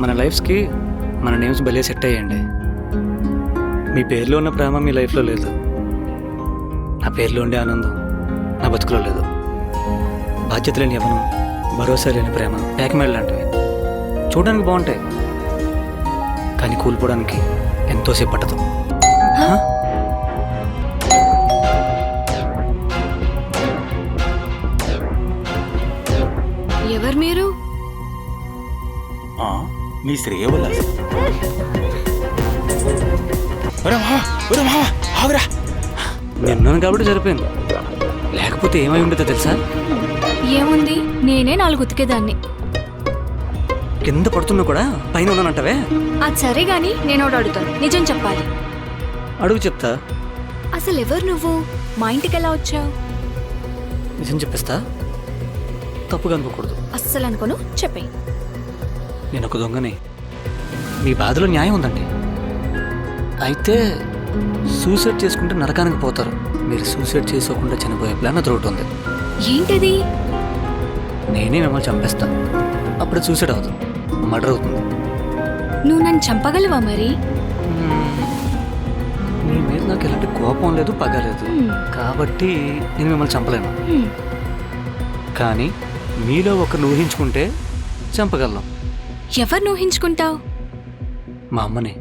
మన లైఫ్స్కి మన నేమ్స్ భలే సెట్ అయ్యండి. మీ పేరులో ఉన్న ప్రేమ మీ లైఫ్లో లేదు, నా పేరులో ఉండే ఆనందం నా బతుకులో లేదు. బాధ్యత లేని యవ్వనం, భరోసా లేని ప్రేమ ప్యాక్మెయిల్ లాంటివి చూడడానికి బాగుంటాయి, కానీ కూలిపోవడానికి ఎంతోసేపు పట్టదు. ఎవరు మీరు? నీ శ్రేయవల్ల నిన్నాను కాబట్టి సరిపోయింది, లేకపోతే ఏమై ఉండేదో తెలుసా? ఏముంది, నేనే 4 ఉతికేదాన్ని. కింద పడుతున్నా కూడా పైన ఉన్నానంటవే. అది సరే గాని నేను ఒకటి అడుగుతాను, నిజం చెప్పాలి. అడుగు చెప్తా. అసలు ఎవరు నువ్వు? మా ఇంటికి ఎలా వచ్చావు? నిజం చెప్పేస్తా, తప్పుగా అనుకోకూడదు. అస్సలు అనుకోను, చెప్పేయి. నేను ఒక దొంగని. మీ బాధలో న్యాయం ఉందండి, అయితే సూసైడ్ చేసుకుంటే నరకానికి పోతారు. మీరు సూసైడ్ చేసుకోకుండా చనిపోయే ప్లాన్ అది ఒకటి ఉంది. ఏంటది? నేనే మిమ్మల్ని చంపేస్తా, అప్పుడు సూసైడ్ అవుతుంది, మర్డర్ అవుతుంది. నువ్వు నన్ను చంపగలవా మరి? మీ మీద నాకు ఎలాంటి కోపం లేదు, పగ లేదు, కాబట్టి నేను మిమ్మల్ని చంపలేను. కానీ మీలో ఒకరిని ఊహించుకుంటే చంపగలను. ఎవరిని ఊహించుకుంటావు? మా అమ్మని.